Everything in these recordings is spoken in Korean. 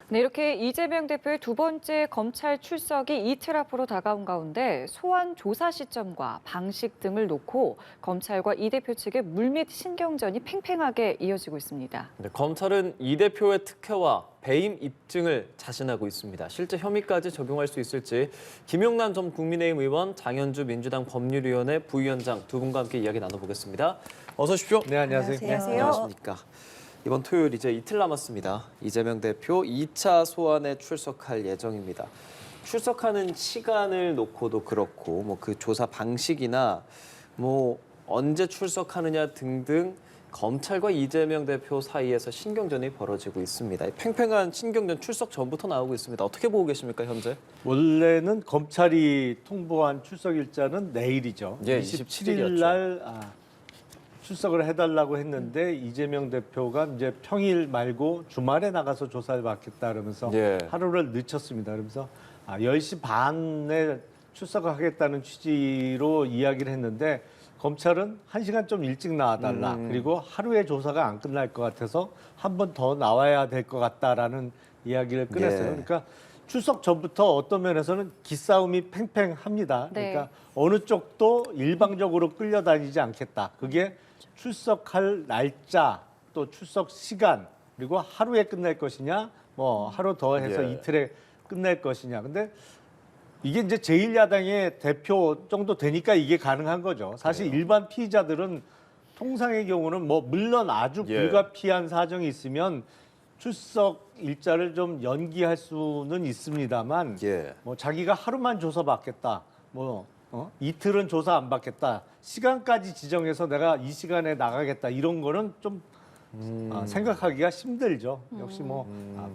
네, 이렇게 이재명 대표의 두 번째 검찰 출석이 이틀 앞으로 다가온 가운데 소환 조사 시점과 방식 등을 놓고 검찰과 이 대표 측의 물밑 신경전이 팽팽하게 이어지고 있습니다. 네, 검찰은 이 대표의 특혜와 배임 입증을 자신하고 있습니다. 실제 혐의까지 적용할 수 있을지 김용남 전 국민의힘 의원, 장현주 민주당 법률위원회 부위원장 두 분과 함께 이야기 나눠보겠습니다. 어서 오십시오. 네, 안녕하세요. 안녕하세요. 안녕하십니까. 이번 토요일 이제 이틀 남았습니다. 이재명 대표 2차 소환에 출석할 예정입니다. 출석하는 시간을 놓고도 그렇고 그 조사 방식이나 언제 출석하느냐 등등 검찰과 이재명 대표 사이에서 신경전이 벌어지고 있습니다. 팽팽한 신경전 출석 전부터 나오고 있습니다. 어떻게 보고 계십니까, 현재? 원래는 검찰이 통보한 출석 일자는 내일이죠. 예, 27일 날 출석을 해달라고 했는데 이재명 대표가 이제 평일 말고 주말에 나가서 조사를 받겠다 그러면서 예. 하루를 늦췄습니다. 그러면서 10시 반에 출석을 하겠다는 취지로 이야기를 했는데 검찰은 1시간 좀 일찍 나와달라. 그리고 하루에 조사가 안 끝날 것 같아서 한 번 더 나와야 될 것 같다라는 이야기를 꺼냈어요. 예. 그러니까 출석 전부터 어떤 면에서는 기싸움이 팽팽합니다. 네. 그러니까 어느 쪽도 일방적으로 끌려다니지 않겠다. 그게 출석할 날짜, 또 출석 시간, 그리고 하루에 끝낼 것이냐, 하루 더 해서 예. 이틀에 끝낼 것이냐. 근데 이게 이제 제1야당의 대표 정도 되니까 이게 가능한 거죠. 사실 일반 피의자들은 통상의 경우는 물론 아주 예. 불가피한 사정이 있으면 출석 일자를 좀 연기할 수는 있습니다만 예. 자기가 하루만 조사 받겠다. 이틀은 조사 안 받겠다. 시간까지 지정해서 내가 이 시간에 나가겠다. 이런 거는 좀 생각하기가 힘들죠. 역시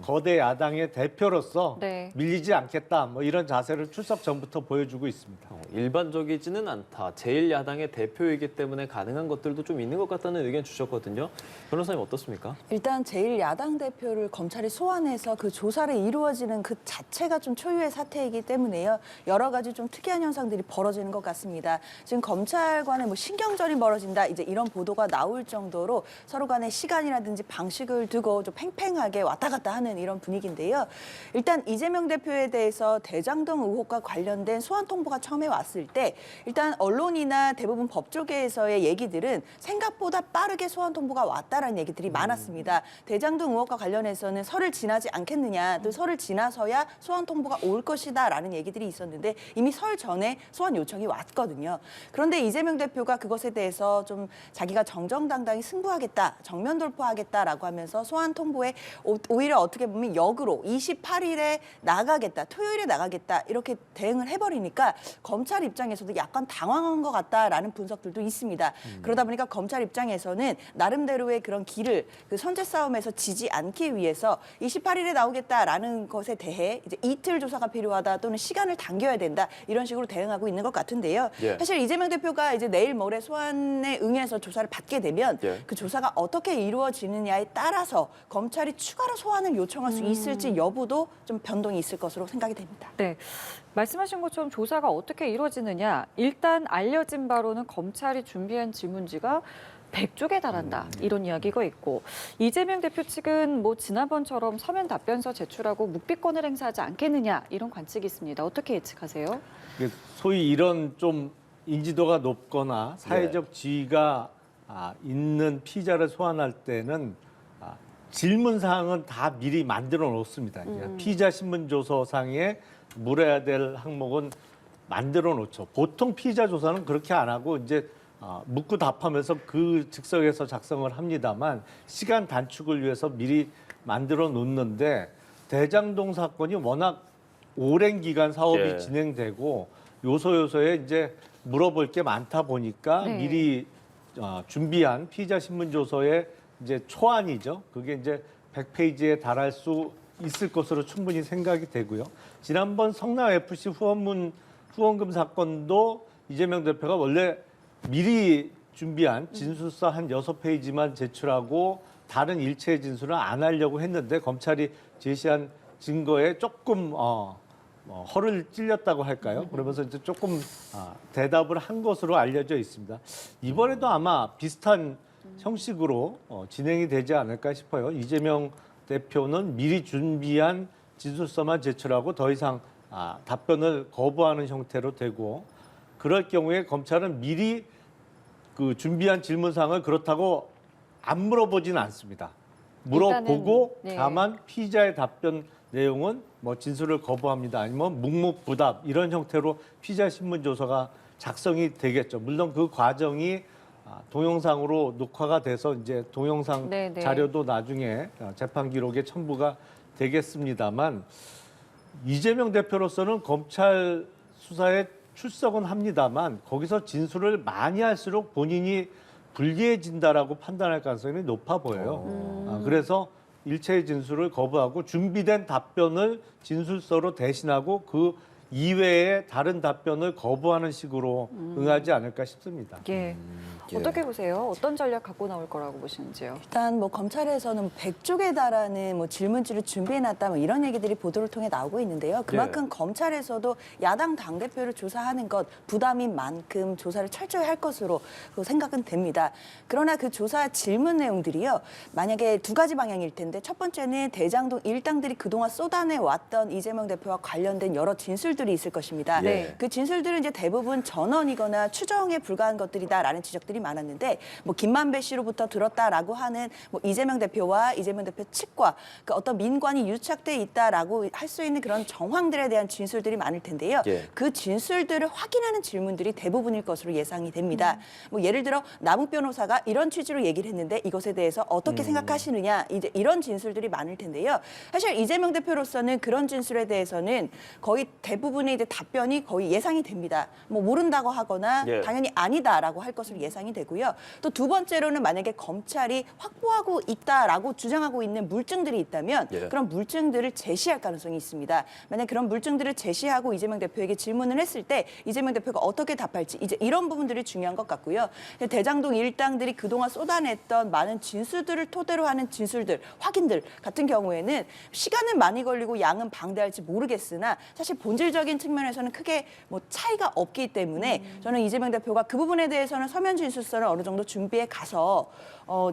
거대 야당의 대표로서 네. 밀리지 않겠다. 이런 자세를 출석 전부터 보여주고 있습니다. 일반적이지는 않다. 제1야당의 대표이기 때문에 가능한 것들도 좀 있는 것 같다는 의견 주셨거든요. 변호사님 어떻습니까? 일단 제1야당 대표를 검찰이 소환해서 그 조사를 이루어지는 그 자체가 좀 초유의 사태이기 때문에요. 여러 가지 좀 특이한 현상들이 벌어지는 것 같습니다. 지금 검찰 간에 신경전이 벌어진다 이제 이런 보도가 나올 정도로 서로 간에 시간이라든지 방식을 두고 좀 팽팽하게 왔다 갔다 하는 이런 분위기인데요. 일단 이재명 대표에 대해서 대장동 의혹과 관련된 소환 통보가 처음에 왔을 때 일단 언론이나 대부분 법조계에서의 얘기들은 생각보다 빠르게 소환 통보가 왔다라는 얘기들이 많았습니다. 대장동 의혹과 관련해서는 설을 지나지 않겠느냐, 또 설을 지나서야 소환 통보가 올 것이다라는 얘기들이 있었는데 이미 설 전에 소환 요청이 왔거든요. 그런데 이재명 대표가 그것에 대해서 좀 자기가 정정당당히 승부하겠다, 정면 돌파하겠다라고 하면서 소환 통보에 오히려 어떻게 보면 역으로 28일에 나가겠다, 토요일에 나가겠다 이렇게 대응을 해버리니까 검찰 입장에서도 약간 당황한 것 같다라는 분석들도 있습니다. 그러다 보니까 검찰 입장에서는 나름대로의 그런 길을 그 선제 싸움에서 지지 않기 위해서 28일에 나오겠다라는 것에 대해 이제 이틀 조사가 필요하다 또는 시간을 당겨야 된다 이런 식으로 대응하고 있는 것 같은데요. 예. 사실 이재명 대표가 이제 내일 모레 소환에 응해서 조사를 받게 되면 예. 그 조사가 어떻게 이루어지느냐에 따라서 검찰이 추가로 소환을 요청할 수 있을지 여부도 좀 변동이 있을 것으로 생각이 됩니다. 네, 말씀하신 것처럼 조사가 어떻게 이루어지느냐. 일단 알려진 바로는 검찰이 준비한 질문지가 100쪽에 달한다. 이런 이야기가 있고 이재명 대표 측은 지난번처럼 서면 답변서 제출하고 묵비권을 행사하지 않겠느냐 이런 관측이 있습니다. 어떻게 예측하세요? 소위 이런 좀 인지도가 높거나 사회적 지위가 있는 피의자를 소환할 때는 질문 사항은 다 미리 만들어 놓습니다. 피의자 신문 조서상에 물어야 될 항목은 만들어 놓죠. 보통 피의자 조사는 그렇게 안 하고 이제 묻고 답하면서 그 즉석에서 작성을 합니다만 시간 단축을 위해서 미리 만들어 놓는데 대장동 사건이 워낙 오랜 기간 사업이 예. 진행되고 요소요소에 이제 물어볼 게 많다 보니까 네. 미리 준비한 피의자 신문 조서의 이제 초안이죠. 그게 이제 100페이지에 달할 수 있을 것으로 충분히 생각이 되고요. 지난번 성남 FC 후원금 사건도 이재명 대표가 원래 미리 준비한 진술서 한 6페이지만 제출하고 다른 일체의 진술은 안 하려고 했는데 검찰이 제시한 증거에 조금 허를 찔렸다고 할까요? 그러면서 이제 조금 대답을 한 것으로 알려져 있습니다. 이번에도 아마 비슷한 형식으로 진행이 되지 않을까 싶어요. 이재명 대표는 미리 준비한 진술서만 제출하고 더 이상 답변을 거부하는 형태로 되고, 그럴 경우에 검찰은 미리 그 준비한 질문사항을 그렇다고 안 물어보지는 않습니다. 물어보고 일단은, 네. 다만 피의자의 답변 내용은 뭐 진술을 거부합니다. 아니면 묵묵부답 이런 형태로 피의자 신문조서가 작성이 되겠죠. 물론 그 과정이 동영상으로 녹화가 돼서 이제 동영상 네, 네. 자료도 나중에 재판 기록에 첨부가 되겠습니다만, 이재명 대표로서는 검찰 수사에 출석은 합니다만 거기서 진술을 많이 할수록 본인이 불리해진다라고 판단할 가능성이 높아 보여요. 그래서 일체의 진술을 거부하고 준비된 답변을 진술서로 대신하고 그 이외에 다른 답변을 거부하는 식으로 응하지 않을까 싶습니다. 예. 예. 어떻게 보세요? 어떤 전략 갖고 나올 거라고 보시는지요? 일단 뭐 검찰에서는 100쪽에 달하는 뭐 질문지를 준비해놨다 뭐 이런 얘기들이 보도를 통해 나오고 있는데요. 그만큼 검찰에서도 야당 당대표를 조사하는 것 부담인 만큼 조사를 철저히 할 것으로 생각은 됩니다. 그러나 그 조사 질문 내용들이요. 만약에 두 가지 방향일 텐데, 첫 번째는 대장동 일당들이 그동안 쏟아내왔던 이재명 대표와 관련된 여러 진술들이 있을 것입니다. 네. 그 진술들은 이제 대부분 전언이거나 추정에 불과한 것들이다라는 지적들이 많았는데, 뭐 김만배 씨로부터 들었다라고 하는 뭐 이재명 대표와 이재명 대표 측과 그 어떤 민관이 유착돼 있다라고 할 수 있는 그런 정황들에 대한 진술들이 많을 텐데요. 예. 그 진술들을 확인하는 질문들이 대부분일 것으로 예상이 됩니다. 뭐 예를 들어 남욱 변호사가 이런 취지로 얘기를 했는데 이것에 대해서 어떻게 생각하시느냐, 이제 이런 진술들이 많을 텐데요. 사실 이재명 대표로서는 그런 진술에 대해서는 거의 대부분의 이제 답변이 거의 예상이 됩니다. 뭐 모른다고 하거나 예. 당연히 아니다라고 할 것으로 예상이 되고요. 또 두 번째로는 만약에 검찰이 확보하고 있다라고 주장하고 있는 물증들이 있다면 예. 그런 물증들을 제시할 가능성이 있습니다. 만약 그런 물증들을 제시하고 이재명 대표에게 질문을 했을 때 이재명 대표가 어떻게 답할지, 이제 이런 부분들이 중요한 것 같고요. 대장동 일당들이 그동안 쏟아냈던 많은 진술들을 토대로 하는 진술들, 확인들 같은 경우에는 시간은 많이 걸리고 양은 방대할지 모르겠으나 사실 본질적인 측면에서는 크게 뭐 차이가 없기 때문에 저는 이재명 대표가 그 부분에 대해서는 서면 진술서를 어느 정도 준비해 가서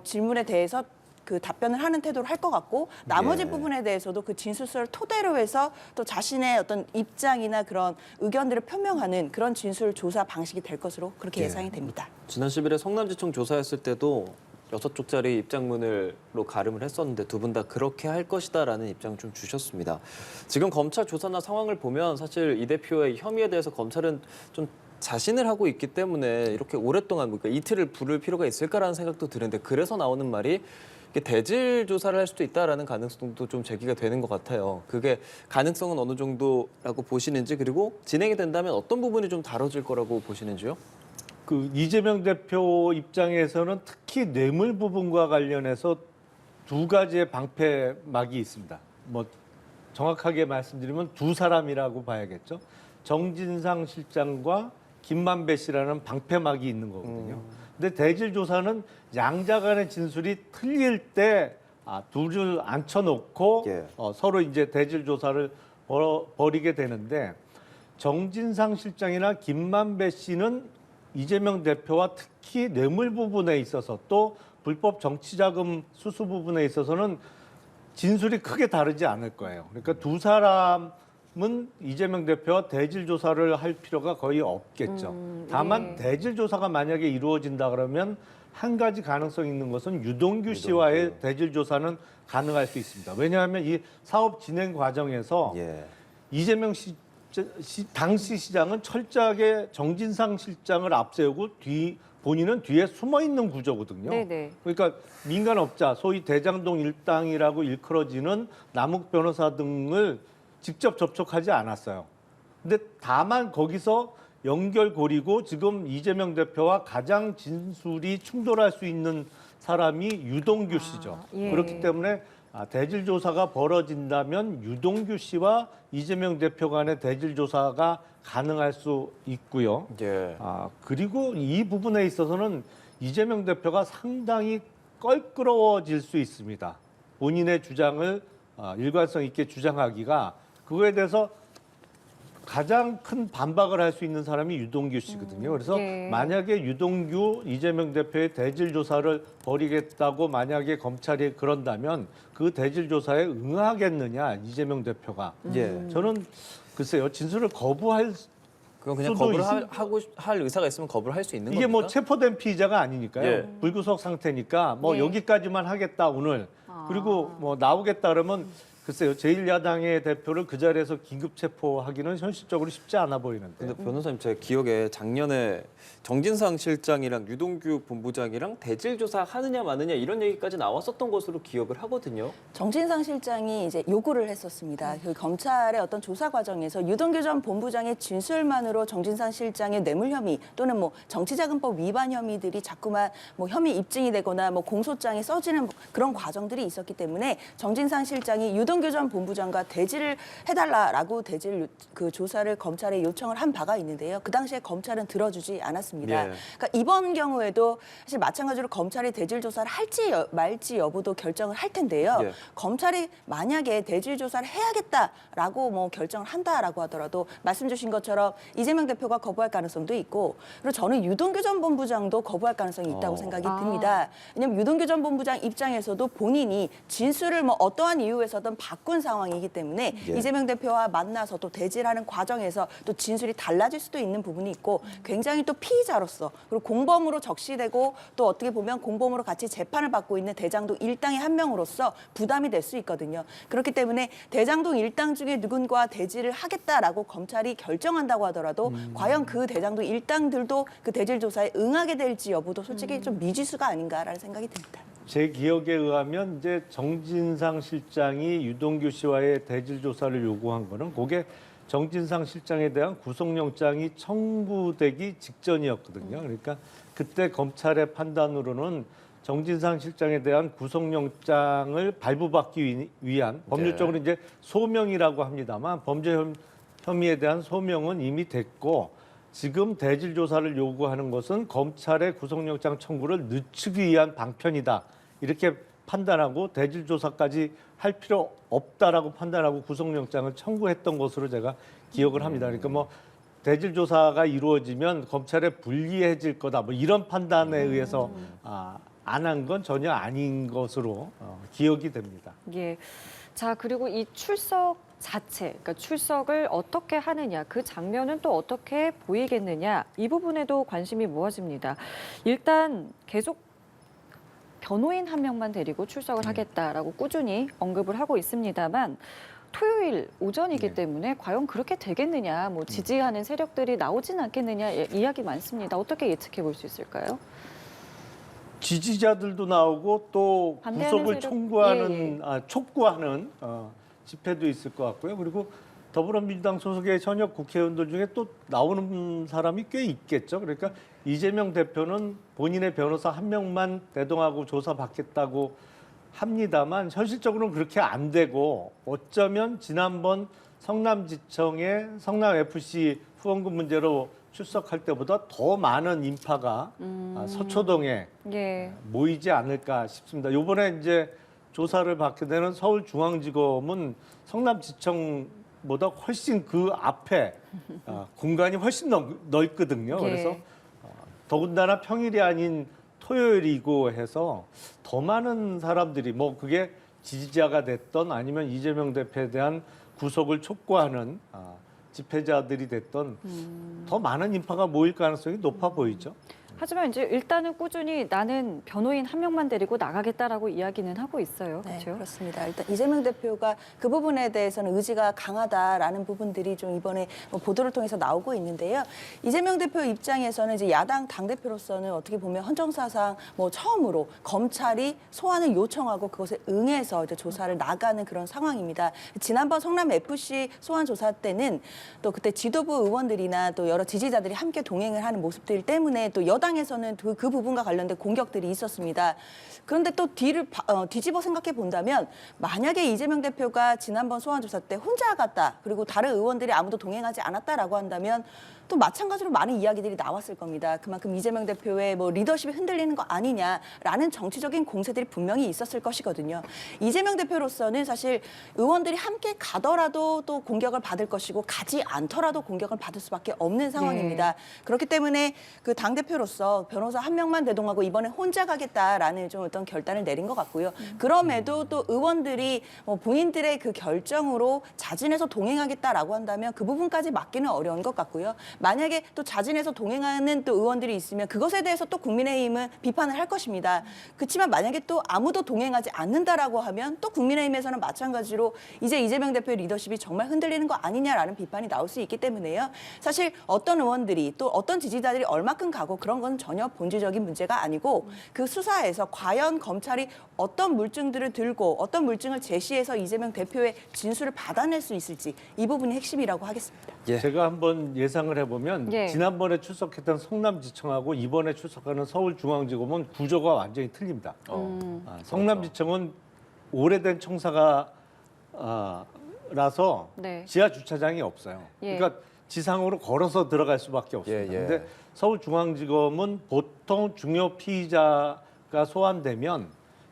질문에 대해서 그 답변을 하는 태도를 할 것 같고, 나머지 예. 부분에 대해서도 그 진술서를 토대로 해서 또 자신의 어떤 입장이나 그런 의견들을 표명하는 그런 진술 조사 방식이 될 것으로 그렇게 예. 예상이 됩니다. 지난 10일에 성남지청 조사했을 때도 6쪽짜리 입장문으로 가름을 했었는데 두 분 다 그렇게 할 것이다라는 입장을 좀 주셨습니다. 지금 검찰 조사나 상황을 보면 사실 이 대표의 혐의에 대해서 검찰은 좀 자신을 하고 있기 때문에 이렇게 오랫동안 그러니까 이틀을 부를 필요가 있을까라는 생각도 드는데, 그래서 나오는 말이 이게 대질 조사를 할 수도 있다라는 가능성도 좀 제기가 되는 것 같아요. 그게 가능성은 어느 정도라고 보시는지, 그리고 진행이 된다면 어떤 부분이 좀 다뤄질 거라고 보시는지요? 그 이재명 대표 입장에서는 특히 뇌물 부분과 관련해서 두 가지의 방패막이 있습니다. 뭐 정확하게 말씀드리면 두 사람이라고 봐야겠죠. 정진상 실장과 김만배 씨라는 방패막이 있는 거거든요. 근데 대질 조사는 양자 간의 진술이 틀릴 때 둘을 앉혀놓고 예. 서로 이제 대질 조사를 벌이게 되는데, 정진상 실장이나 김만배 씨는 이재명 대표와 특히 뇌물 부분에 있어서 또 불법 정치자금 수수 부분에 있어서는 진술이 크게 다르지 않을 거예요. 그러니까 두 사람은 이재명 대표와 대질 조사를 할 필요가 거의 없겠죠. 다만 네. 대질 조사가 만약에 이루어진다 그러면 한 가지 가능성이 있는 것은 유동규 씨와의 대질 조사는 가능할 수 있습니다. 왜냐하면 이 사업 진행 과정에서 예. 이재명 당시 시장은 철저하게 정진상 실장을 앞세우고 본인은 뒤에 숨어 있는 구조거든요. 네네. 그러니까 민간업자, 소위 대장동 일당이라고 일컬어지는 남욱 변호사 등을 직접 접촉하지 않았어요. 근데 다만 거기서 연결고리고 지금 이재명 대표와 가장 진술이 충돌할 수 있는 사람이 유동규 씨죠. 예. 그렇기 때문에 대질 조사가 벌어진다면 유동규 씨와 이재명 대표 간의 대질 조사가 가능할 수 있고요. 예. 그리고 이 부분에 있어서는 이재명 대표가 상당히 껄끄러워질 수 있습니다. 본인의 주장을 일관성 있게 주장하기가, 그거에 대해서 가장 큰 반박을 할 수 있는 사람이 유동규 씨거든요. 그래서 예. 만약에 유동규 이재명 대표의 대질 조사를 벌이겠다고 만약에 검찰이 그런다면 그 대질 조사에 응하겠느냐 이재명 대표가. 예. 저는 글쎄요 진술을 거부할 그건 그냥 수도 거부를 있을- 할 의사가 있으면 거부를 할 수 있는 이게 겁니까? 뭐 체포된 피의자가 아니니까요. 예. 불구속 상태니까 뭐 네. 여기까지만 하겠다 오늘. 그리고 뭐 나오겠다 그러면 글쎄요 제1야당의 대표를 그 자리에서 긴급 체포하기는 현실적으로 쉽지 않아 보이는데. 근데 변호사님 제 기억에 작년에 정진상 실장이랑 유동규 본부장이랑 대질 조사 하느냐 마느냐 이런 얘기까지 나왔었던 것으로 기억을 하거든요. 정진상 실장이 이제 요구를 했었습니다. 그 검찰의 어떤 조사 과정에서 유동규 전 본부장의 진술만으로 정진상 실장의 뇌물 혐의 또는 뭐 정치자금법 위반 혐의들이 자꾸만 뭐 혐의 입증이 되거나 뭐 공소장이 써지는 그런 과정들이 있었기 때문에 정진상 실장이 유동규 전 본부장과 대질을 해달라라고 대질 그 조사를 검찰에 요청을 한 바가 있는데요. 그 당시에 검찰은 들어주지 않았습니다. 예. 그러니까 이번 경우에도 사실 마찬가지로 검찰이 대질 조사를 할지 말지 여부도 결정을 할 텐데요. 예. 검찰이 만약에 대질 조사를 해야겠다라고 뭐 결정을 한다라고 하더라도 말씀 주신 것처럼 이재명 대표가 거부할 가능성도 있고 그리고 저는 유동규 전 본부장도 거부할 가능성이 있다고 생각이 듭니다. 왜냐하면 유동규 전 본부장 입장에서도 본인이 진술을 뭐 어떠한 이유에서든 바꾼 상황이기 때문에 예. 이재명 대표와 만나서 또 대질하는 과정에서 또 진술이 달라질 수도 있는 부분이 있고 굉장히 또 피의자로서 그리고 공범으로 적시되고 또 어떻게 보면 공범으로 같이 재판을 받고 있는 대장동 일당의 한 명으로서 부담이 될 수 있거든요. 그렇기 때문에 대장동 일당 중에 누군가 대질을 하겠다라고 검찰이 결정한다고 하더라도 과연 그 대장동 일당들도 그 대질 조사에 응하게 될지 여부도 솔직히 좀 미지수가 아닌가라는 생각이 듭니다. 제 기억에 의하면 이제 정진상 실장이 유동규 씨와의 대질 조사를 요구한 거는 그게 정진상 실장에 대한 구속영장이 청구되기 직전이었거든요. 그러니까 그때 검찰의 판단으로는 정진상 실장에 대한 구속영장을 발부받기 위한 법률적으로 이제 소명이라고 합니다만 범죄 혐의에 대한 소명은 이미 됐고 지금 대질 조사를 요구하는 것은 검찰의 구속영장 청구를 늦추기 위한 방편이다. 이렇게 판단하고 대질 조사까지 할 필요 없다라고 판단하고 구속영장을 청구했던 것으로 제가 기억을 합니다. 그러니까 뭐 대질 조사가 이루어지면 검찰에 불리해질 거다. 뭐 이런 판단에 의해서 안 한 건 전혀 아닌 것으로 기억이 됩니다. 예. 자, 그리고 이 출석 자체, 그러니까 출석을 어떻게 하느냐, 그 장면은 또 어떻게 보이겠느냐, 이 부분에도 관심이 모아집니다. 일단 계속 변호인 한 명만 데리고 출석을 하겠다라고 꾸준히 언급을 하고 있습니다만 토요일 오전이기 네. 때문에 과연 그렇게 되겠느냐, 뭐 지지하는 세력들이 나오진 않겠느냐 이야기 많습니다. 어떻게 예측해 볼 수 있을까요? 지지자들도 나오고 또 반대하는 구속을 세력- 청구하는 촉구하는 집회도 있을 것 같고요. 그리고 더불어민주당 소속의 현역 국회의원들 중에 또 나오는 사람이 꽤 있겠죠. 그러니까 이재명 대표는 본인의 변호사 한 명만 대동하고 조사받겠다고 합니다만 현실적으로는 그렇게 안 되고 어쩌면 지난번 성남지청의 성남FC 후원금 문제로 출석할 때보다 더 많은 인파가 서초동에 예. 모이지 않을까 싶습니다. 이번에 이제 조사를 받게 되는 서울중앙지검은 성남지청보다 훨씬 그 앞에 공간이 훨씬 넓거든요. 예. 그래서 더군다나 평일이 아닌 토요일이고 해서 더 많은 사람들이 뭐 그게 지지자가 됐던 아니면 이재명 대표에 대한 구속을 촉구하는 집회자들이 됐던 더 많은 인파가 모일 가능성이 높아 보이죠. 하지만 이제 일단은 꾸준히 나는 변호인 한 명만 데리고 나가겠다라고 이야기는 하고 있어요. 네, 그렇죠? 그렇습니다. 일단 이재명 대표가 그 부분에 대해서는 의지가 강하다라는 부분들이 좀 이번에 뭐 보도를 통해서 나오고 있는데요. 이재명 대표 입장에서는 이제 야당 당대표로서는 어떻게 보면 헌정사상 뭐 처음으로 검찰이 소환을 요청하고 그것에 응해서 이제 조사를 나가는 그런 상황입니다. 지난번 성남FC 소환 조사 때는 또 그때 지도부 의원들이나 또 여러 지지자들이 함께 동행을 하는 모습들 때문에 또 여당 여당에서는 그 부분과 관련된 공격들이 있었습니다. 그런데 또 뒤를 뒤집어 생각해 본다면 만약에 이재명 대표가 지난번 소환조사 때 혼자 갔다 그리고 다른 의원들이 아무도 동행하지 않았다라고 한다면 또 마찬가지로 많은 이야기들이 나왔을 겁니다. 그만큼 이재명 대표의 뭐 리더십이 흔들리는 거 아니냐라는 정치적인 공세들이 분명히 있었을 것이거든요. 이재명 대표로서는 사실 의원들이 함께 가더라도 또 공격을 받을 것이고 가지 않더라도 공격을 받을 수밖에 없는 상황입니다. 그렇기 때문에 그 당대표로서 변호사 한 명만 대동하고 이번에 혼자 가겠다라는 좀 어떤 결단을 내린 것 같고요. 그럼에도 또 의원들이 뭐 본인들의 그 결정으로 자진해서 동행하겠다라고 한다면 그 부분까지 막기는 어려운 것 같고요. 만약에 또 자진해서 동행하는 또 의원들이 있으면 그것에 대해서 또 국민의힘은 비판을 할 것입니다. 그렇지만 만약에 또 아무도 동행하지 않는다라고 하면 또 국민의힘에서는 마찬가지로 이제 이재명 대표의 리더십이 정말 흔들리는 거 아니냐라는 비판이 나올 수 있기 때문에요. 사실 어떤 의원들이 또 어떤 지지자들이 얼마큼 가고 그런 건 전혀 본질적인 문제가 아니고 그 수사에서 과연 검찰이 어떤 물증들을 들고 어떤 물증을 제시해서 이재명 대표의 진술을 받아낼 수 있을지 이 부분이 핵심이라고 하겠습니다. 제가 한번 예상을 해보면 예. 지난번에 출석했던 성남지청하고 이번에 출석하는 서울중앙지검은 구조가 완전히 틀립니다. 성남지청은 오래된 청사가 라서 네. 지하 주차장이 없어요. 예. 그러니까 지상으로 걸어서 들어갈 수밖에 없습니다. 예, 예. 근데 서울중앙지검은 보통 중요 피의자가 소환되면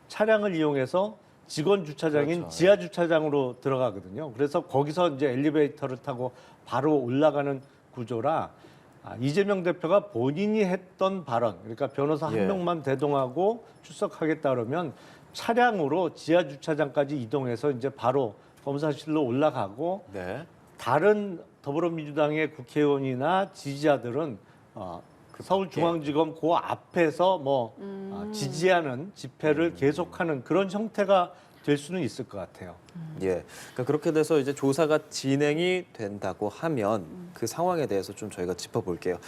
차량을 이용해서 직원 주차장인 그렇죠. 지하 주차장으로 들어가거든요. 그래서 거기서 이제 엘리베이터를 타고 바로 올라가는 구조라 이재명 대표가 본인이 했던 발언, 그러니까 변호사 예. 한 명만 대동하고 출석하겠다 그러면 차량으로 지하 주차장까지 이동해서 이제 바로 검사실로 올라가고 네. 다른 더불어민주당의 국회의원이나 지지자들은 서울중앙지검 그 앞에서 지지하는 집회를 계속하는 그런 형태가 될 수는 있을 것 같아요. 예. 그러니까 그렇게 돼서 이제 조사가 진행이 된다고 하면 그 상황에 대해서 좀 저희가 짚어볼게요.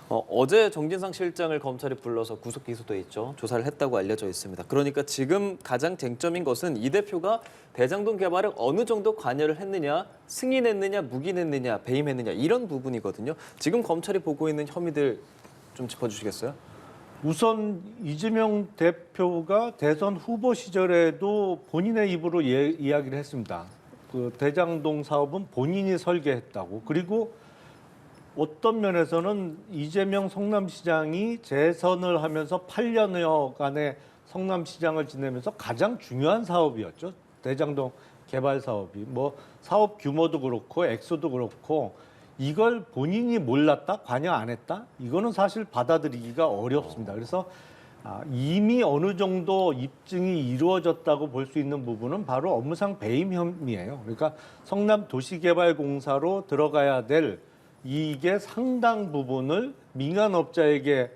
어제 정진상 실장을 검찰이 불러서 구속 기소돼 있죠. 조사를 했다고 알려져 있습니다. 그러니까 지금 가장 쟁점인 것은 이 대표가 대장동 개발에 어느 정도 관여를 했느냐, 승인했느냐, 묵인했느냐, 배임했느냐 이런 부분이거든요. 지금 검찰이 보고 있는 혐의들 좀 짚어주시겠어요? 우선 이재명 대표가 대선 후보 시절에도 본인의 입으로 이야기를 했습니다. 그 대장동 사업은 본인이 설계했다고. 그리고 어떤 면에서는 이재명 성남시장이 재선을 하면서 8년여간의 성남시장을 지내면서 가장 중요한 사업이었죠. 대장동 개발 사업이. 뭐 사업 규모도 그렇고 액수도 그렇고 이걸 본인이 몰랐다, 관여 안 했다? 이거는 사실 받아들이기가 어렵습니다. 그래서 이미 어느 정도 입증이 이루어졌다고 볼 수 있는 부분은 바로 업무상 배임 혐의예요. 그러니까 성남도시개발공사로 들어가야 될 이익의 상당 부분을 민간업자에게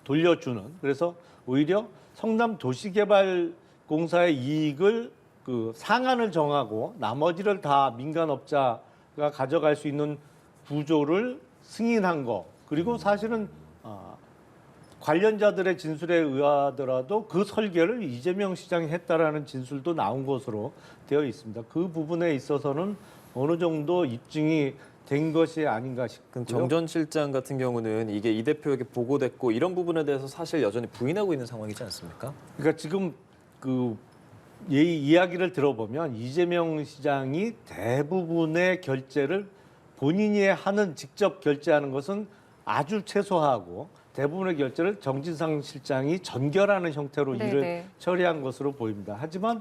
돌려주는, 그래서 오히려 성남도시개발공사의 이익을 그 상한을 정하고 나머지를 다 민간업자가 가져갈 수 있는 구조를 승인한 거. 그리고 사실은 관련자들의 진술에 의하더라도 그 설계를 이재명 시장이 했다라는 진술도 나온 것으로 되어 있습니다. 그 부분에 있어서는 어느 정도 입증이 된 것이 아닌가 싶고요. 그럼 정전 실장 같은 경우는 이게 이 대표에게 보고됐고 이런 부분에 대해서 사실 여전히 부인하고 있는 상황이지 않습니까? 그러니까 지금 그 이야기를 들어보면 이재명 시장이 대부분의 결제를 본인이 하는 직접 결제하는 것은 아주 최소화하고 대부분의 결제를 정진상 실장이 전결하는 형태로 네네. 일을 처리한 것으로 보입니다. 하지만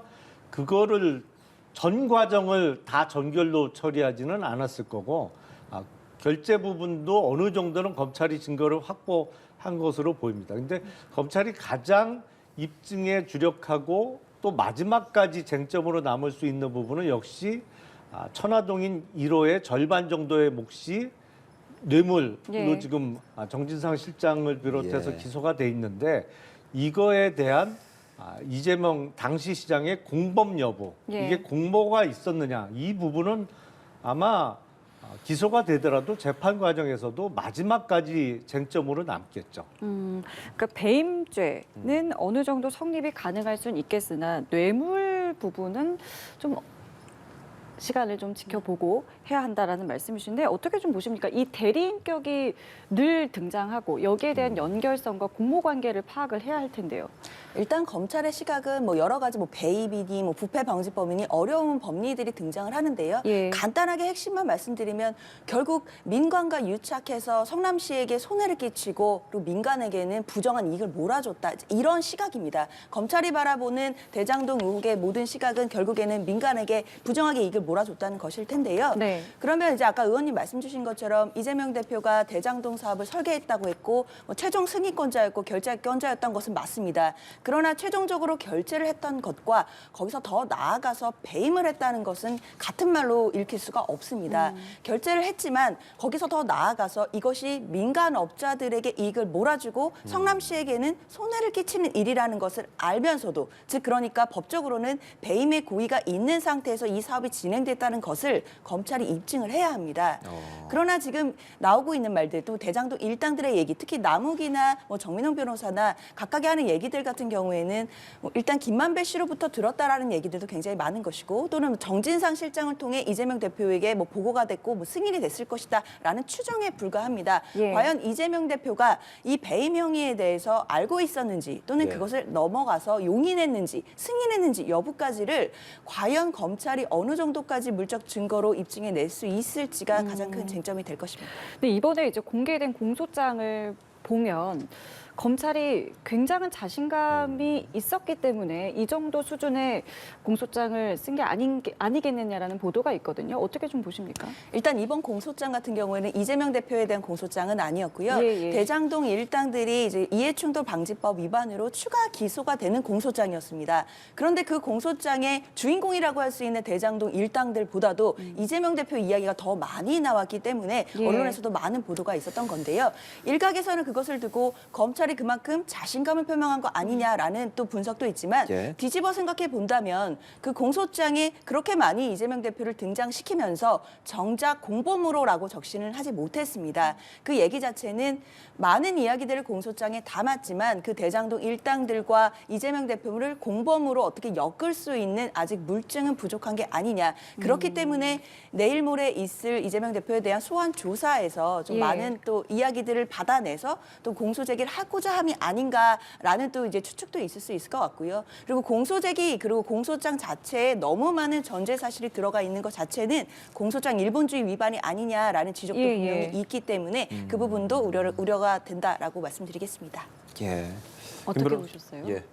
그거를 전 과정을 다 전결로 처리하지는 않았을 거고 결제 부분도 어느 정도는 검찰이 증거를 확보한 것으로 보입니다. 근데 검찰이 가장 입증에 주력하고 또 마지막까지 쟁점으로 남을 수 있는 부분은 역시 천화동인 1호의 절반 정도의 몫이 뇌물로 예. 지금 정진상 실장을 비롯해서 예. 기소가 돼 있는데 이거에 대한 이재명 당시 시장의 공범 여부, 예. 이게 공모가 있었느냐, 이 부분은 아마 기소가 되더라도 재판 과정에서도 마지막까지 쟁점으로 남겠죠. 그러니까 배임죄는 어느 정도 성립이 가능할 수는 있겠으나 뇌물 부분은 좀 시간을 좀 지켜보고 해야 한다라는 말씀이신데 어떻게 좀 보십니까? 이 대리인격이 늘 등장하고 여기에 대한 연결성과 공모관계를 파악을 해야 할 텐데요. 일단 검찰의 시각은 뭐 여러 가지 뭐 배임이니 뭐 부패방지법이니 어려운 법리들이 등장을 하는데요. 예. 간단하게 핵심만 말씀드리면 결국 민관과 유착해서 성남시에게 손해를 끼치고 그리고 민간에게는 부정한 이익을 몰아줬다. 이런 시각입니다. 검찰이 바라보는 대장동 의혹의 모든 시각은 결국에는 민간에게 부정하게 이익을 몰아줬다는 것일 텐데요. 네. 그러면 이제 아까 의원님 말씀 주신 것처럼 이재명 대표가 대장동 사업을 설계했다고 했고 뭐 최종 승인권자였고 결재권자였던 것은 맞습니다. 그러나 최종적으로 결재를 했던 것과 거기서 더 나아가서 배임을 했다는 것은 같은 말로 읽힐 수가 없습니다. 결재를 했지만 거기서 더 나아가서 이것이 민간업자들에게 이익을 몰아주고 성남시에게는 손해를 끼치는 일이라는 것을 알면서도 즉 그러니까 법적으로는 배임의 고의가 있는 상태에서 이 사업이 진행됐다는 것을 검찰이 입증을 해야 합니다. 그러나 지금 나오고 있는 말들 또 대장동 일당들의 얘기 특히 남욱이나 뭐 정민홍 변호사나 각각의 하는 얘기들 같은 경우에는 뭐 일단 김만배 씨로부터 들었다라는 얘기들도 굉장히 많은 것이고 또는 정진상 실장을 통해 이재명 대표에게 뭐 보고가 됐고 뭐 승인이 됐을 것이다라는 추정에 불과합니다. 예. 과연 이재명 대표가 이 배임 행위에 대해서 알고 있었는지 또는 예. 그것을 넘어가서 용인했는지 승인했는지 여부까지를 과연 검찰이 어느 정도까지 물적 증거로 입증해낼 수 있을지가 가장 큰 쟁점이 될 것입니다. 근데 이번에 이제 공개된 공소장을 보면 검찰이 굉장한 자신감이 있었기 때문에 이 정도 수준의 공소장을 쓴 게 아니겠느냐라는 보도가 있거든요. 어떻게 좀 보십니까? 일단 이번 공소장 같은 경우에는 이재명 대표에 대한 공소장은 아니었고요. 예, 예. 대장동 일당들이 이제 이해충돌 방지법 위반으로 추가 기소가 되는 공소장이었습니다. 그런데 그 공소장의 주인공이라고 할 수 있는 대장동 일당들보다도 이재명 대표 이야기가 더 많이 나왔기 때문에 예. 언론에서도 많은 보도가 있었던 건데요. 일각에서는 그것을 두고 검찰이 그만큼 자신감을 표명한 거 아니냐라는 또 분석도 있지만 예. 뒤집어 생각해 본다면 그 공소장에 그렇게 많이 이재명 대표를 등장시키면서 정작 공범으로라고 적시는 하지 못했습니다. 그 얘기 자체는 많은 이야기들을 공소장에 담았지만 그 대장동 일당들과 이재명 대표를 공범으로 어떻게 엮을 수 있는 아직 물증은 부족한 게 아니냐. 그렇기 때문에 내일 모레 있을 이재명 대표에 대한 소환 조사에서 좀 예. 많은 또 이야기들을 받아내서 또 공소 제기를 하고자 함이 아닌가라는 또 이제 추측도 있을 수 있을 것 같고요. 그리고 공소 제기 그리고 공소장 자체에 너무 많은 전제 사실이 들어가 있는 것 자체는 공소장 일본주의 위반이 아니냐라는 지적도 예, 분명히 예. 있기 때문에 그 부분도 우려가 된다라고 말씀드리겠습니다. 예. 어떻게 김부로- 보셨어요? 예.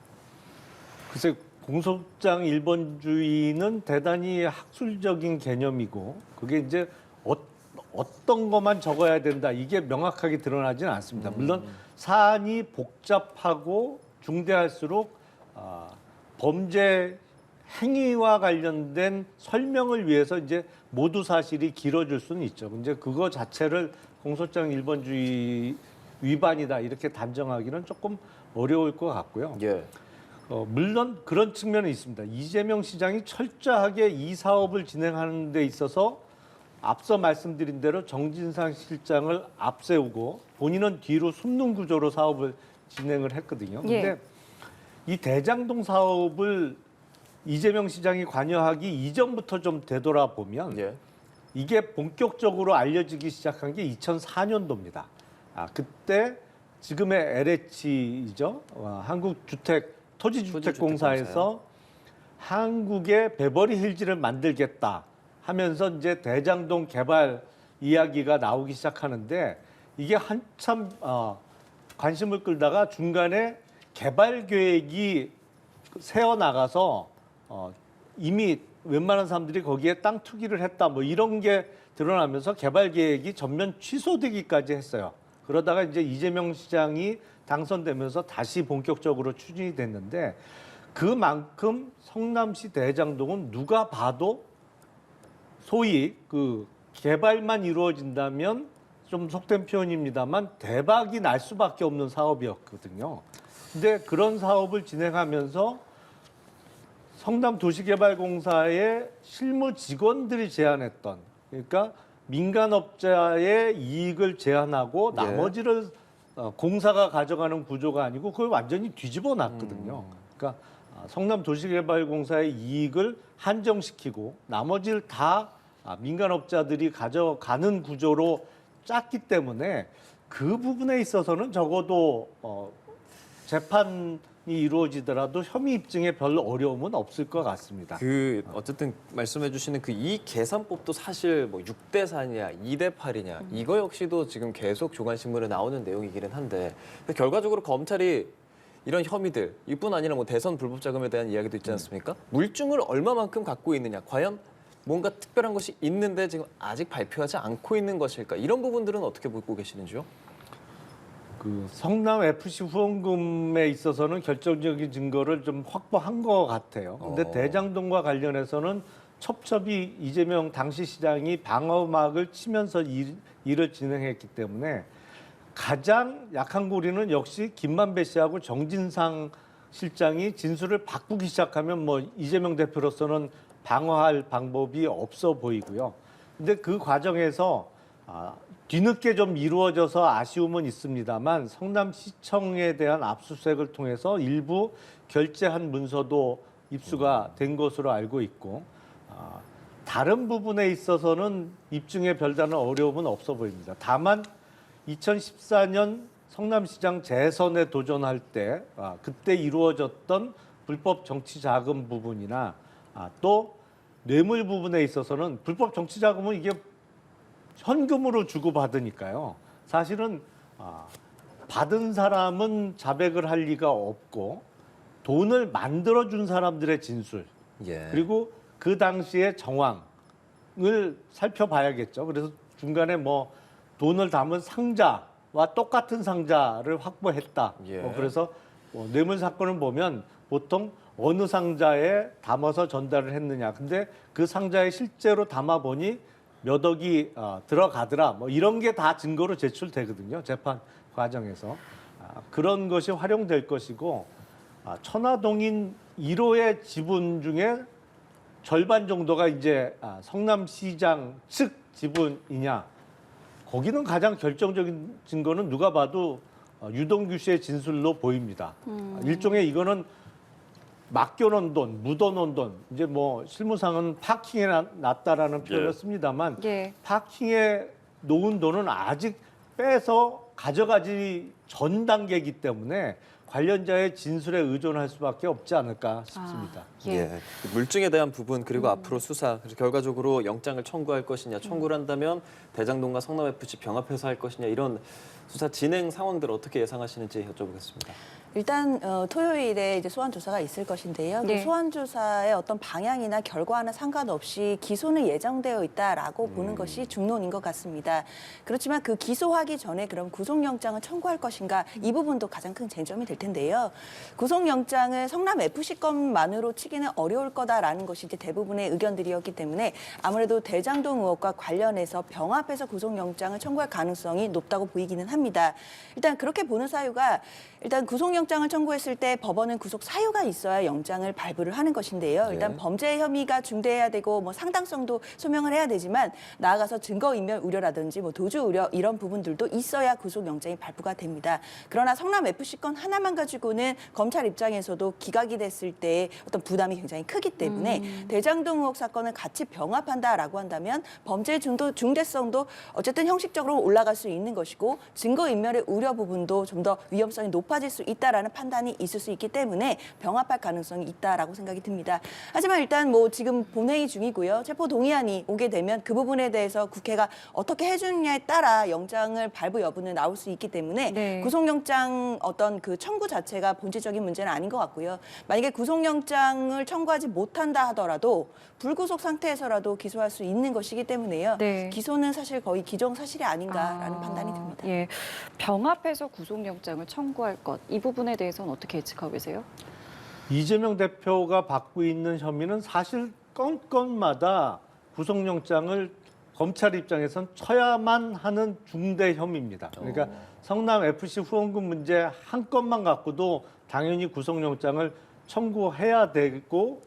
글쎄 공소장 일본주의는 대단히 학술적인 개념이고 그게 이제 어떤 것만 적어야 된다 이게 명확하게 드러나지는 않습니다. 물론 사안이 복잡하고 중대할수록 범죄 행위와 관련된 설명을 위해서 이제 모두 사실이 길어질 수는 있죠. 근데 그거 자체를 공소장 일본주의 위반이다 이렇게 단정하기는 조금 어려울 것 같고요. 예. 물론 그런 측면은 있습니다. 이재명 시장이 철저하게 이 사업을 진행하는 데 있어서 앞서 말씀드린 대로 정진상 실장을 앞세우고 본인은 뒤로 숨는 구조로 사업을 진행을 했거든요. 예. 근데 이 대장동 사업을 이재명 시장이 관여하기 이전부터 좀 되돌아보면 예. 이게 본격적으로 알려지기 시작한 게 2004년도입니다. 그때 지금의 LH이죠. 한국토지주택공사에서 한국의 베버리 힐즈를 만들겠다 하면서 이제 대장동 개발 이야기가 나오기 시작하는데 이게 한참 관심을 끌다가 중간에 개발 계획이 새어나가서 이미 웬만한 사람들이 거기에 땅 투기를 했다 뭐 이런 게 드러나면서 개발 계획이 전면 취소되기까지 했어요. 그러다가 이제 이재명 시장이 당선되면서 다시 본격적으로 추진이 됐는데 그만큼 성남시 대장동은 누가 봐도 소위 그 개발만 이루어진다면 좀 속된 표현입니다만 대박이 날 수밖에 없는 사업이었거든요. 근데 그런 사업을 진행하면서 성남도시개발공사의 실무 직원들이 제안했던 그러니까 민간업자의 이익을 제한하고 예. 나머지를 공사가 가져가는 구조가 아니고 그걸 완전히 뒤집어 놨거든요. 그러니까 성남도시개발공사의 이익을 한정시키고 나머지를 다 민간업자들이 가져가는 구조로 짰기 때문에 그 부분에 있어서는 적어도 재판이 이루어지더라도 혐의 입증에 별로 어려움은 없을 것 같습니다. 어쨌든 말씀해 주시는 그 이익 계산법도 사실 뭐 6대 4냐, 2대 8이냐 이거 역시도 지금 계속 조간신문에 나오는 내용이기는 한데 결과적으로 검찰이 이런 혐의들 이뿐 아니라 뭐 대선 불법 자금에 대한 이야기도 있지 않습니까? 물증을 얼마만큼 갖고 있느냐, 과연 뭔가 특별한 것이 있는데 지금 아직 발표하지 않고 있는 것일까? 이런 부분들은 어떻게 보고 계시는지요? 그 성남 FC 후원금에 있어서는 결정적인 증거를 좀 확보한 것 같아요. 근데 대장동과 관련해서는 첩첩이 이재명 당시 시장이 방어막을 치면서 일을 진행했기 때문에 가장 약한 고리는 역시 김만배 씨하고 정진상 실장이 진술을 바꾸기 시작하면 뭐 이재명 대표로서는 방어할 방법이 없어 보이고요. 근데 그 과정에서 뒤늦게 좀 이루어져서 아쉬움은 있습니다만 성남시청에 대한 압수수색을 통해서 일부 결재한 문서도 입수가 된 것으로 알고 있고 다른 부분에 있어서는 입증에 별다른 어려움은 없어 보입니다. 다만 2014년 성남시장 재선에 도전할 때 그때 이루어졌던 불법 정치 자금 부분이나 또 뇌물 부분에 있어서는 불법 정치 자금은 이게 현금으로 주고받으니까요. 사실은 받은 사람은 자백을 할 리가 없고 돈을 만들어준 사람들의 진술 그리고 그 당시의 정황을 살펴봐야겠죠. 그래서 중간에 뭐 돈을 담은 상자와 똑같은 상자를 확보했다. 그래서 뇌물 사건을 보면 보통 어느 상자에 담아서 전달을 했느냐. 근데 그 상자에 실제로 담아보니 몇 억이 들어가더라. 뭐 이런 게 다 증거로 제출되거든요. 재판 과정에서. 그런 것이 활용될 것이고 천화동인 1호의 지분 중에 절반 정도가 이제 성남시장 측 지분이냐. 거기는 가장 결정적인 증거는 누가 봐도 유동규 씨의 진술로 보입니다. 일종의 이거는 맡겨놓은 돈, 묻어놓은 돈, 이제 뭐 실무상은 파킹에 놨다라는 표현을 씁니다만 파킹에 놓은 돈은 아직 빼서 가져가지 전 단계이기 때문에 관련자의 진술에 의존할 수밖에 없지 않을까 싶습니다. 물증에 대한 부분 그리고 앞으로 수사, 그래서 결과적으로 영장을 청구할 것이냐, 청구를 한다면 대장동과 성남FC 병합해서 할 것이냐 이런 수사 진행 상황들 어떻게 예상하시는지 여쭤보겠습니다. 일단 토요일에 이제 소환 조사가 있을 것인데요. 그 소환 조사의 어떤 방향이나 결과와는 상관없이 기소는 예정되어 있다라고 보는 것이 중론인 것 같습니다. 그렇지만 그 기소하기 전에 그럼 구속영장을 청구할 것인가 이 부분도 가장 큰 쟁점이 될 텐데요. 구속영장을 성남 FC 건만으로 치기는 어려울 거다라는 것이 이제 대부분의 의견들이었기 때문에 아무래도 대장동 의혹과 관련해서 병합해서 구속영장을 청구할 가능성이 높다고 보이기는 합니다. 일단 그렇게 보는 사유가 일단 구속영장을 청구했을 때 법원은 구속 사유가 있어야 영장을 발부를 하는 것인데요. 일단 범죄 혐의가 중대해야 되고 뭐 상당성도 소명을 해야 되지만 나아가서 증거인멸 우려라든지 뭐 도주 우려 이런 부분들도 있어야 구속영장이 발부가 됩니다. 그러나 성남 FC 건 하나만 가지고는 검찰 입장에서도 기각이 됐을 때 어떤 부담이 굉장히 크기 때문에 대장동 의혹 사건을 같이 병합한다라고 한다면 범죄 중대성도 어쨌든 형식적으로 올라갈 수 있는 것이고 증거인멸의 우려 부분도 좀 더 위험성이 높아질 수 있다라는 판단이 있을 수 있기 때문에 병합할 가능성이 있다라고 생각이 듭니다. 하지만 일단 뭐 지금 본회의 중이고요. 체포 동의안이 오게 되면 그 부분에 대해서 국회가 어떻게 해주느냐에 따라 영장을 발부 여부는 나올 수 있기 때문에 구속영장 어떤 그 청구 자체가 본질적인 문제는 아닌 것 같고요. 만약에 구속영장을 청구하지 못한다 하더라도 불구속 상태에서라도 기소할 수 있는 것이기 때문에요. 기소는 사실 거의 기정사실이 아닌가라는 판단이 듭니다. 병합해서 구속영장을 청구할 것, 이 부분에 대해서는 어떻게 예측하고 계세요? 이재명 대표가 받고 있는 혐의는 사실 건건마다 구속영장을 검찰 입장에선 쳐야만 하는 중대 혐의입니다. 그러니까 성남 FC 후원금 문제 한 건만 갖고도 당연히 구속영장을 청구해야 되고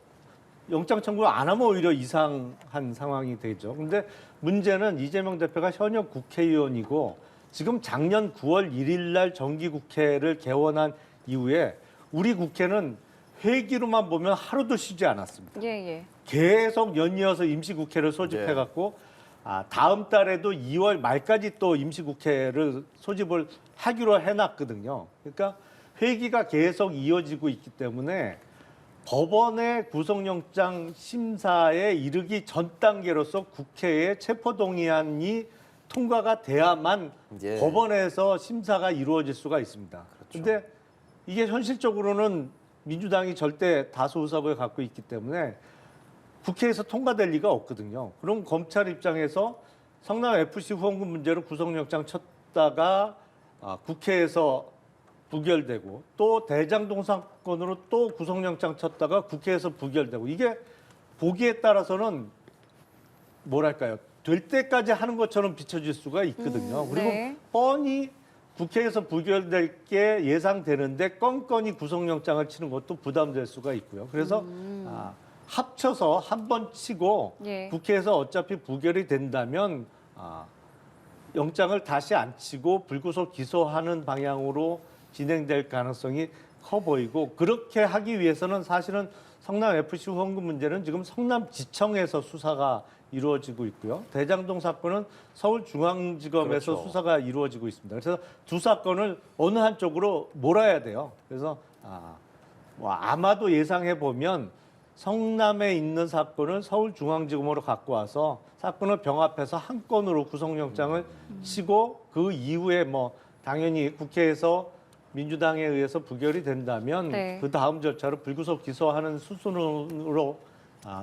영장 청구를 안 하면 오히려 이상한 상황이 되죠. 근데 문제는 이재명 대표가 현역 국회의원이고 지금 작년 9월 1일 날 정기국회를 개원한 이후에 우리 국회는 회기로만 보면 하루도 쉬지 않았습니다. 예, 예. 계속 연이어서 임시국회를 소집해갖고 다음 달에도 2월 말까지 또 임시국회를 소집을 하기로 해놨거든요. 그러니까 회기가 계속 이어지고 있기 때문에 법원의 구속영장 심사에 이르기 전 단계로서 국회의 체포동의안이 통과가 돼야만 예. 법원에서 심사가 이루어질 수가 있습니다. 그런데 이게 현실적으로는 민주당이 절대 다수 의석을 갖고 있기 때문에 국회에서 통과될 리가 없거든요. 그럼 검찰 입장에서 성남 FC 후원금 문제로 구속영장 쳤다가 국회에서 부결되고 또 대장동 사건으로 또 구속영장 쳤다가 국회에서 부결되고 이게 보기에 따라서는 뭐랄까요? 될 때까지 하는 것처럼 비춰질 수가 있거든요. 그리고 네. 뻔히 국회에서 부결될 게 예상되는데 건건히 구속영장을 치는 것도 부담될 수가 있고요. 그래서 합쳐서 한 번 치고 예. 국회에서 어차피 부결이 된다면 영장을 다시 안 치고 불구속 기소하는 방향으로 진행될 가능성이 커 보이고 그렇게 하기 위해서는 사실은 성남 FC 후원금 문제는 지금 성남지청에서 수사가 이루어지고 있고요. 대장동 사건은 서울중앙지검에서 그렇죠. 수사가 이루어지고 있습니다. 그래서 두 사건을 어느 한쪽으로 몰아야 돼요. 그래서 아마도 예상해 보면 성남에 있는 사건을 서울중앙지검으로 갖고 와서 사건을 병합해서 한 건으로 구속영장을 치고 그 이후에 뭐 당연히 국회에서 민주당에 의해서 부결이 된다면 네. 그 다음 절차로 불구속 기소하는 수순으로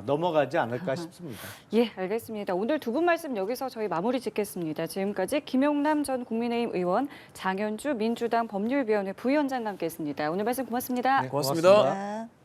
넘어가지 않을까 싶습니다. 예, 알겠습니다. 오늘 두 분 말씀 여기서 저희 마무리 짓겠습니다. 지금까지 김용남 전 국민의힘 의원, 장현주 민주당 법률위원회 부위원장과 함께했습니다. 오늘 말씀 고맙습니다. 네, 고맙습니다. 고맙습니다. 아.